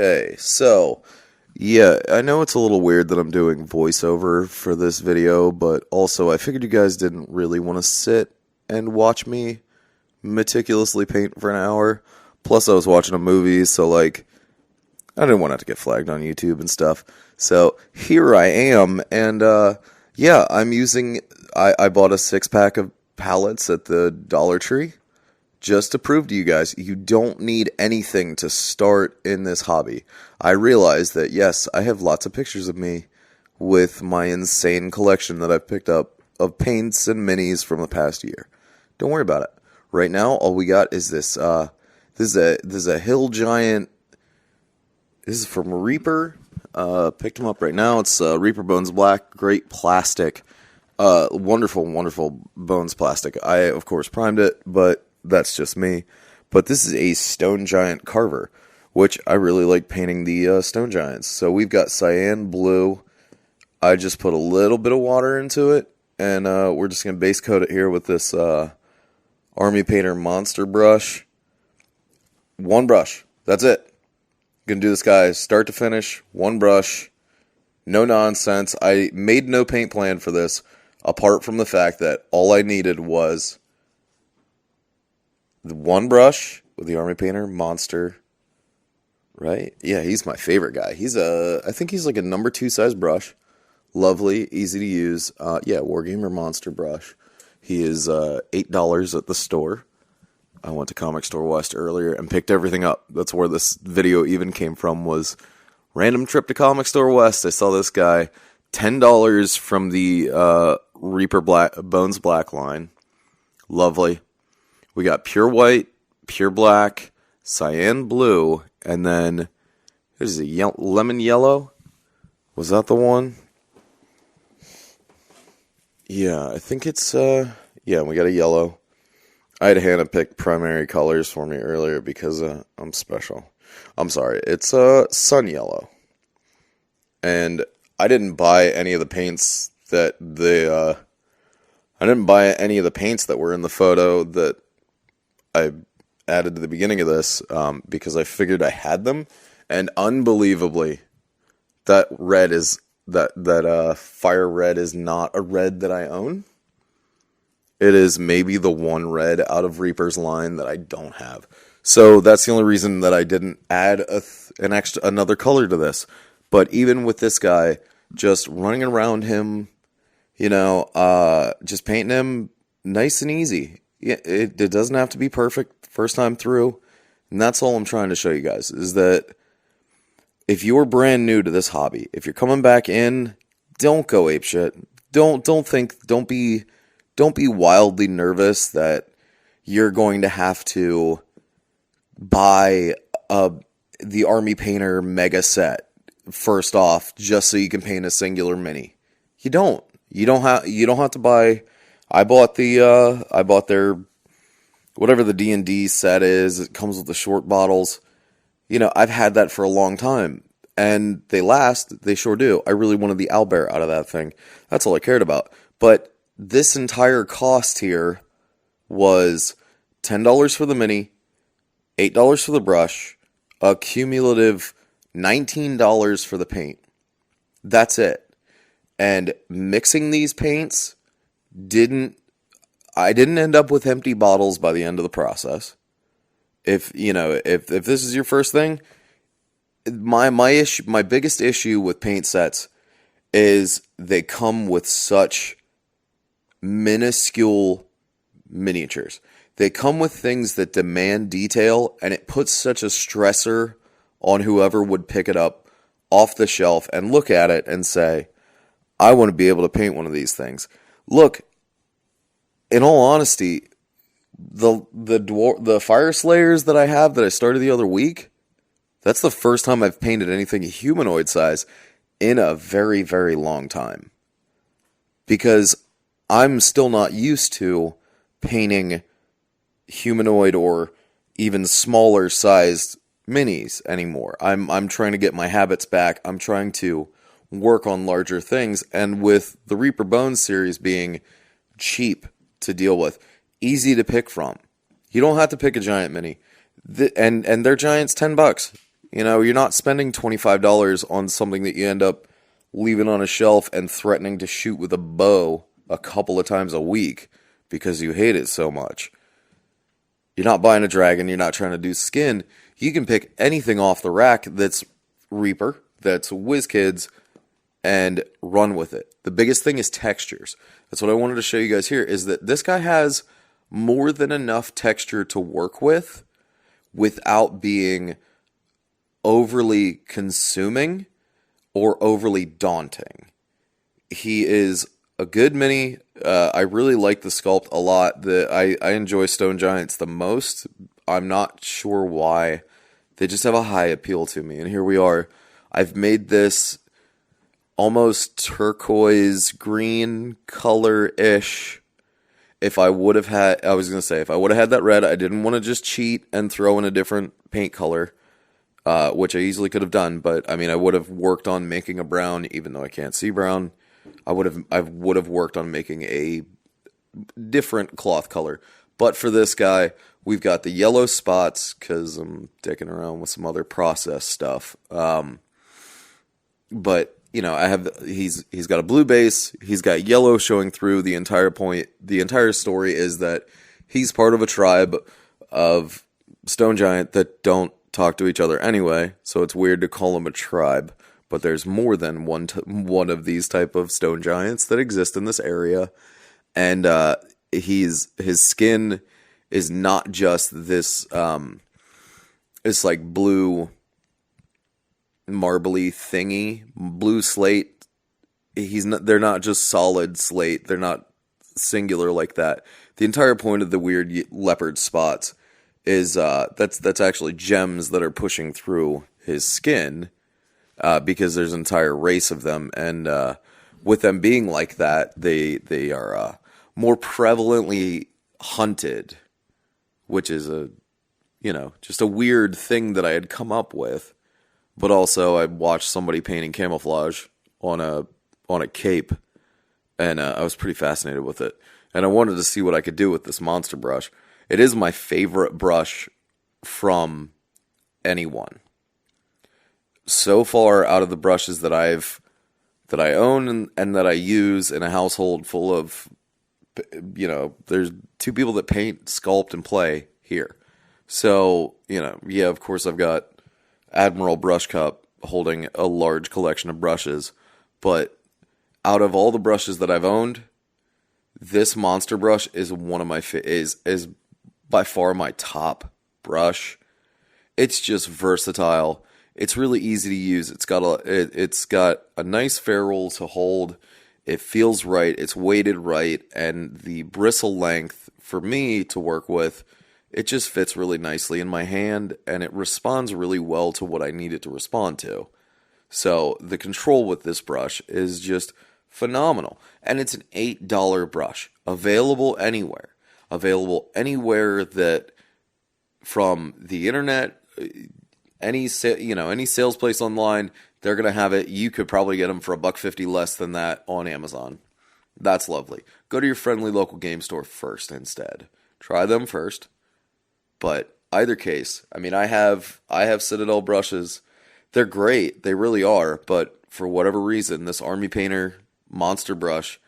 Okay, so, yeah, I know it's a little weird that I'm doing voiceover for this video, but also I figured you guys didn't really want to sit and watch me meticulously paint for an hour. Plus, I was watching a movie, so, like, I didn't want it to get flagged on YouTube and stuff. So, here I am, and, yeah, I bought a 6-pack of palettes at the Dollar Tree. Just to prove to you guys, you don't need anything to start in this hobby. I realize that, yes, I have lots of pictures of me with my insane collection that I've picked up of paints and minis from the past year. Don't worry about it. Right now, all we got is this, this is a Hill Giant. This is from Reaper. Picked them up right now. It's Reaper Bones Black. Great plastic. Wonderful, wonderful Bones plastic. I, of course, primed it, but that's just me. But this is a Stone Giant Carver, which I really like painting the Stone Giants. So we've got cyan blue. I just put a little bit of water into it, and we're just going to base coat it here with this Army Painter Monster brush. One brush. That's it. Going to do this guy start to finish. One brush. No nonsense. I made no paint plan for this, apart from the fact that all I needed was the one brush with the Army Painter Monster, right? Yeah, he's my favorite guy. I think he's like a number 2 size brush. Lovely, easy to use. Yeah, Wargamer Monster brush. He is $8 at the store. I went to Comic Store West earlier and picked everything up. That's where this video even came from, was random trip to Comic Store West. I saw this guy, $10 from the Reaper Bones Black line. Lovely. We got pure white, pure black, cyan blue, and then, what is it, lemon yellow? Was that the one? Yeah, I think it's, yeah, we got a yellow. I had Hannah pick primary colors for me earlier because I'm special. I'm sorry, it's sun yellow. And I didn't buy any of the paints that were in the photo that I added to the beginning of this, because I figured I had them, and unbelievably, that red is that fire red is not a red that I own. It is maybe the one red out of Reaper's line that I don't have. So that's the only reason that I didn't add another color to this. But even with this guy, just running around him, just painting him nice and easy. Yeah, it doesn't have to be perfect first time through. And that's all I'm trying to show you guys, is that if you're brand new to this hobby, if you're coming back in, don't go apeshit. Don't be wildly nervous that you're going to have to buy the Army Painter mega set first off just so you can paint a singular mini. You don't have to buy. I bought their whatever the D&D set is. It comes with the short bottles. I've had that for a long time, and they last. They sure do. I really wanted the owlbear out of that thing. That's all I cared about. But this entire cost here was $10 for the mini, $8 for the brush, a cumulative $19 for the paint. That's it. And mixing these paints I didn't end up with empty bottles by the end of the process. If this is your first thing, my biggest issue with paint sets is they come with such minuscule miniatures. They come with things that demand detail, and it puts such a stressor on whoever would pick it up off the shelf and look at it and say, I want to be able to paint one of these things. Look, in all honesty, the Fire Slayers that I have that I started the other week, that's the first time I've painted anything humanoid size in a very, very long time. Because I'm still not used to painting humanoid or even smaller sized minis anymore. I'm trying to get my habits back. I'm trying to work on larger things, and with the Reaper Bones series being cheap to deal with, easy to pick from. You don't have to pick a giant mini. And their giant's $10. You know, you're not spending $25 on something that you end up leaving on a shelf and threatening to shoot with a bow a couple of times a week because you hate it so much. You're not buying a dragon, you're not trying to do skin. You can pick anything off the rack that's Reaper, that's WizKids, and run with it. The biggest thing is textures. That's what I wanted to show you guys here, is that this guy has more than enough texture to work with without being overly consuming or overly daunting. He is a good mini. I really like the sculpt a lot. I enjoy Stone Giants the most. I'm not sure why. They just have a high appeal to me. And here we are. I've made this almost turquoise green color-ish. If I would have had, I was going to say, if I would have had that red, I didn't want to just cheat and throw in a different paint color, which I easily could have done. But I mean, I would have worked on making a brown, even though I can't see brown. I would have worked on making a different cloth color. But for this guy, we've got the yellow spots because I'm dicking around with some other process stuff. But you know, he's got a blue base. He's got yellow showing through. The entire point, the entire story is that he's part of a tribe of Stone Giant that don't talk to each other anyway. So it's weird to call him a tribe. But there's more than one of these type of Stone Giants that exist in this area, and his skin is not just this it's like blue marbly thingy, blue slate. They're not just solid slate. They're not singular like that. The entire point of the weird leopard spots is that's actually gems that are pushing through his skin. Because there's an entire race of them, and with them being like that, they are more prevalently hunted, which is just a weird thing that I had come up with. But also, I watched somebody painting camouflage on a cape, and I was pretty fascinated with it. And I wanted to see what I could do with this monster brush. It is my favorite brush from anyone. So far, out of the brushes that I own and that I use in a household full of, there's two people that paint, sculpt, and play here. So, yeah, of course I've got Admiral Brush Cup holding a large collection of brushes, but out of all the brushes that I've owned, this monster brush is one of my is by far my top brush. It's just versatile. It's really easy to use. It's got a nice ferrule to hold. It feels right. It's weighted right, and the bristle length for me to work with, it just fits really nicely in my hand, and it responds really well to what I need it to respond to. So the control with this brush is just phenomenal, and it's an $8 brush, available anywhere. Available anywhere that from the internet. Any sales place online, they're going to have it. You could probably get them for $1.50 less than that on Amazon. That's lovely. Go to your friendly local game store first instead. Try them first. But either case, I mean, I have Citadel brushes. They're great. They really are. But for whatever reason, this Army Painter monster brush,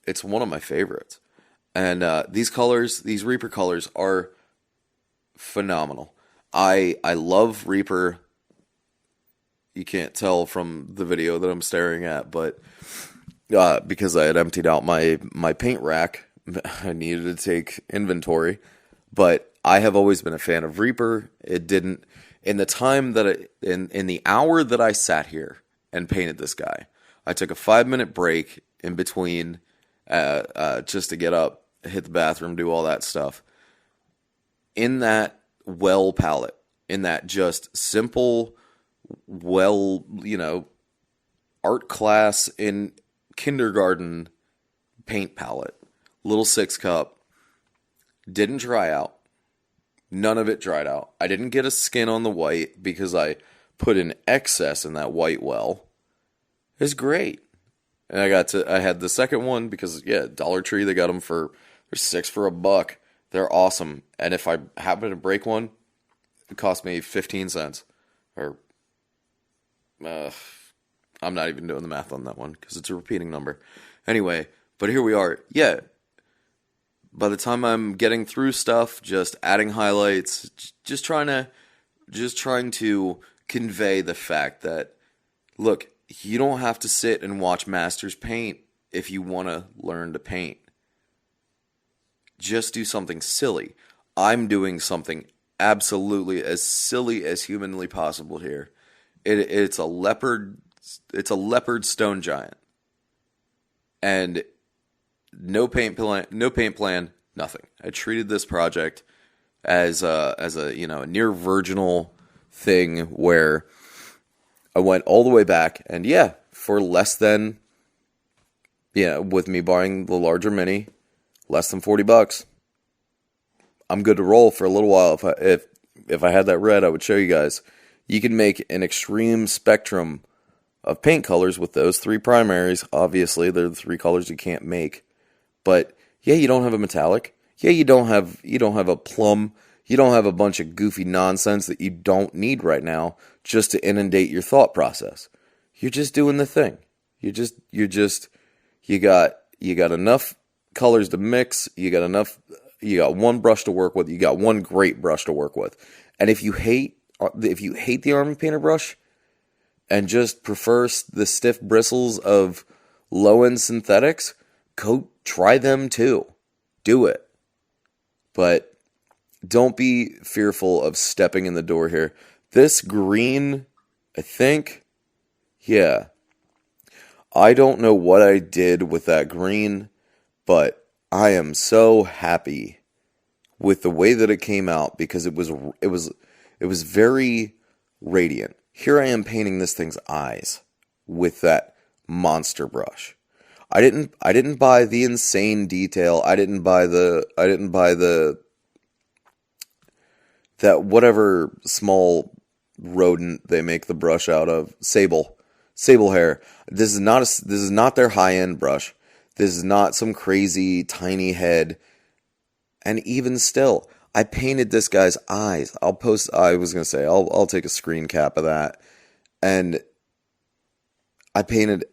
it's one of my favorites. And these colors, these Reaper colors, are phenomenal. I love Reaper. You can't tell from the video that I'm staring at, but because I had emptied out my paint rack, I needed to take inventory. But I have always been a fan of Reaper. It didn't, in the time that in the hour that I sat here and painted this guy, I took a 5-minute break in between just to get up, hit the bathroom, do all that stuff. In that well palette, in that just simple, art class in kindergarten paint palette, little 6-cup, didn't dry out. None of it dried out. I didn't get a skin on the white because I put in excess in that white well. It's great. And I had the second one because, Dollar Tree, they got them they're 6 for $1. They're awesome. And if I happen to break one, it cost me 15 cents or I'm not even doing the math on that one because it's a repeating number. Anyway, but here we are. Yeah, by the time I'm getting through stuff, just adding highlights, just trying to convey the fact that, look, you don't have to sit and watch masters paint if you want to learn to paint. Just do something silly. I'm doing something absolutely as silly as humanly possible here. It's a leopard stone giant. And no paint plan, nothing. I treated this project as a a near virginal thing where I went all the way back, and yeah, for less than, with me buying the larger mini, less than $40, I'm good to roll for a little while. If I had that red, I would show you guys. You can make an extreme spectrum of paint colors with those three primaries. Obviously, they're the three colors you can't make. But yeah, you don't have a metallic. Yeah, you don't have a plum. You don't have a bunch of goofy nonsense that you don't need right now just to inundate your thought process. You're just doing the thing. You got enough colors to mix. You got one brush to work with. You got one great brush to work with. And if you hate the Army Painter brush and just prefer the stiff bristles of low-end synthetics, go try them too. Do it. But don't be fearful of stepping in the door here. This green, I think, yeah. I don't know what I did with that green, but I am so happy with the way that it came out because it was very radiant. Here I am painting this thing's eyes with that monster brush. I didn't buy the insane detail. I didn't buy that whatever small rodent they make the brush out of, sable hair. This is not their high-end brush. This is not some crazy tiny head. And even still, I painted this guy's eyes. I'll take a screen cap of that. And I painted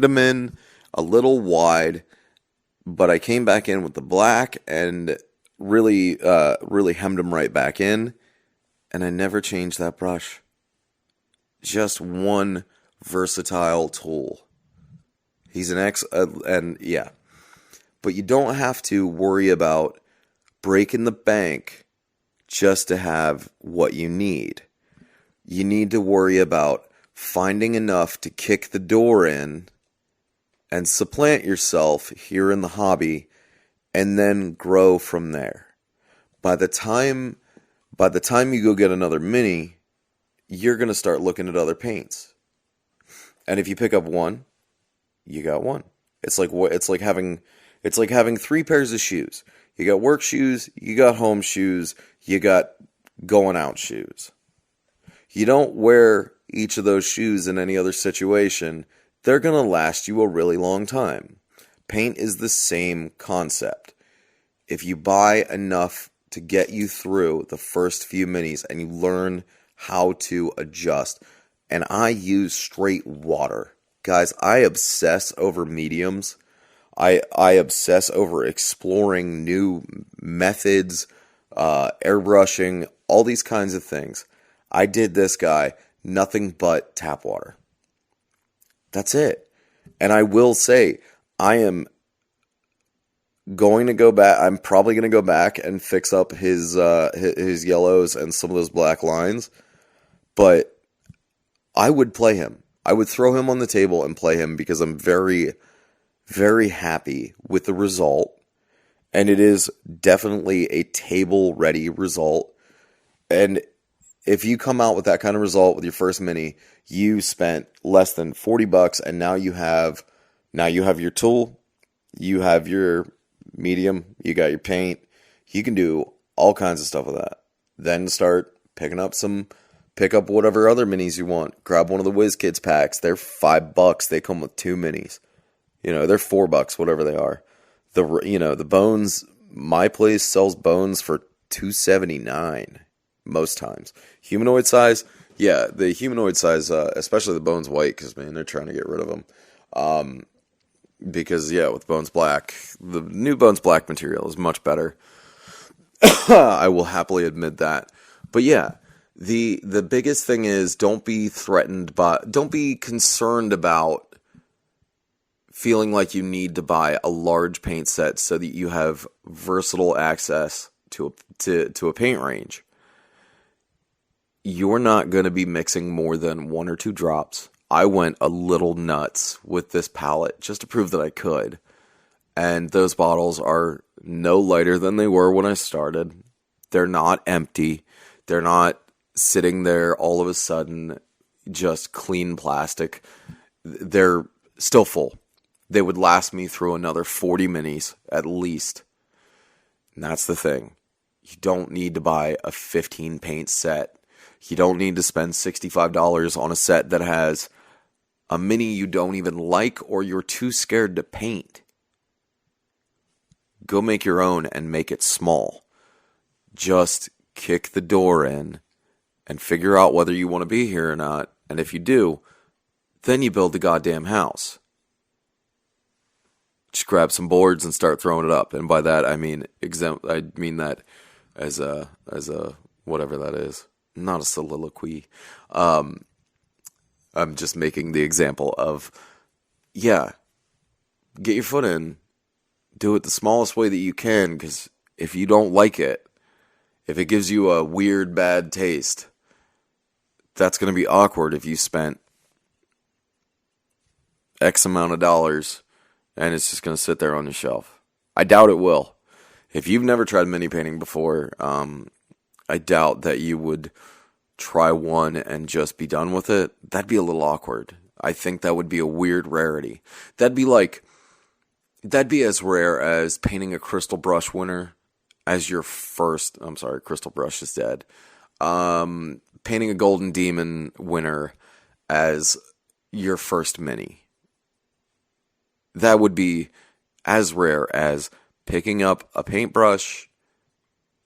them in a little wide, but I came back in with the black and really hemmed them right back in, and I never changed that brush. Just one versatile tool. He's an but you don't have to worry about breaking the bank just to have what you need. You need to worry about finding enough to kick the door in and supplant yourself here in the hobby and then grow from there. By the time you go get another mini, you're going to start looking at other paints. And if you pick up one, you got one. It's like having 3 pairs of shoes. You got work shoes, you got home shoes, you got going out shoes. You don't wear each of those shoes in any other situation. They're going to last you a really long time. Paint is the same concept. If you buy enough to get you through the first few minis and you learn how to adjust, and I use straight water. Guys, I obsess over mediums. I obsess over exploring new methods, airbrushing, all these kinds of things. I did this guy, nothing but tap water. That's it. And I will say, I am going to go back. I'm probably going to go back and fix up his yellows and some of those black lines. But I would play him. I would throw him on the table and play him because I'm very, very happy with the result. And it is definitely a table-ready result. And if you come out with that kind of result with your first mini, you spent less than $40, and now you have your tool, you have your medium, you got your paint. You can do all kinds of stuff with that. Then start pick up whatever other minis you want. Grab one of the WizKids packs. They're $5. They come with 2 minis. They're $4, whatever they are. The bones. My place sells bones for $2.79 most times. Humanoid size, Yeah, the humanoid size, especially the Bones White, because, man, they're trying to get rid of them. Because, yeah, with Bones Black, the new Bones Black material is much better. I will happily admit that. But, yeah, the biggest thing is don't be concerned about feeling like you need to buy a large paint set so that you have versatile access to a paint range. You're not going to be mixing more than 1 or 2 drops. I went a little nuts with this palette just to prove that I could. And those bottles are no lighter than they were when I started. They're not empty. They're not sitting there all of a sudden just clean plastic. They're still full. They would last me through another 40 minis at least. And that's the thing. You don't need to buy a 15 paint set. You don't need to spend $65 on a set that has a mini you don't even like or you're too scared to paint. Go make your own and make it small. Just kick the door in and figure out whether you want to be here or not. And if you do, then you build the goddamn house. Just grab some boards and start throwing it up. And by that I mean that as a whatever that is. Not a soliloquy. I'm just making the example of, yeah, get your foot in. Do it the smallest way that you can, because if you don't like it, if it gives you a weird, bad taste, that's going to be awkward if you spent X amount of dollars and it's just going to sit there on your shelf. I doubt it will. If you've never tried mini painting before, I doubt that you would try one and just be done with it. That'd be a little awkward. I think that would be a weird rarity. That'd be as rare as painting a Crystal Brush winner as your first. I'm sorry, Crystal Brush is dead. Painting a Golden Demon winner as your first mini. That would be as rare as picking up a paintbrush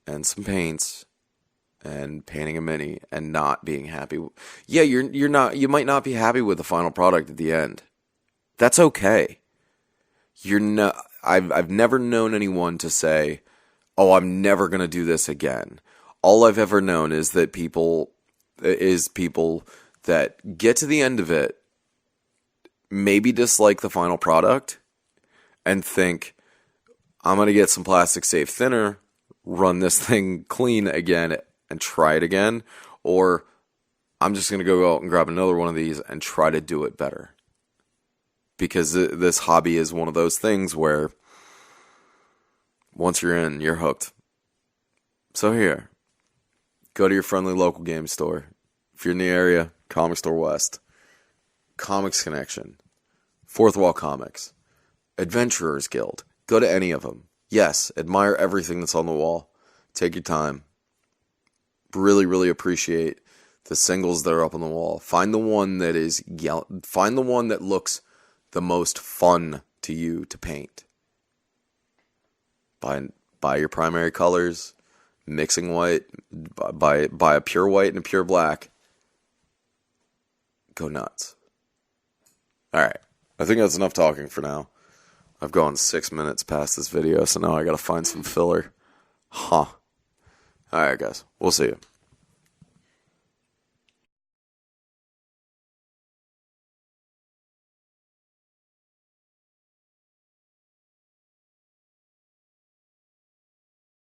and some paints and painting a mini and not being happy. Yeah, you might not be happy with the final product at the end. That's okay. I've never known anyone to say, "Oh, I'm never going to do this again." All I've ever known is that people that get to the end of it, maybe dislike the final product and think, "I'm going to get some plastic safe thinner, run this thing clean again and try it again," or I'm just going to go out and grab another one of these and try to do it better. Because this hobby is one of those things where once you're in, you're hooked. So here, go to your friendly local game store. If you're in the area, Comic Store West, Comics Connection, Fourth Wall Comics, Adventurers Guild. Go to any of them. Yes, admire everything that's on the wall. Take your time. Really, really appreciate the singles that are up on the wall. Find the one that find the one that looks the most fun to you to paint. Buy your primary colors, mixing white, buy a pure white and a pure black. Go nuts. Alright, I think that's enough talking for now. I've gone 6 minutes past this video, so now I gotta find some filler. Alright guys, we'll see you.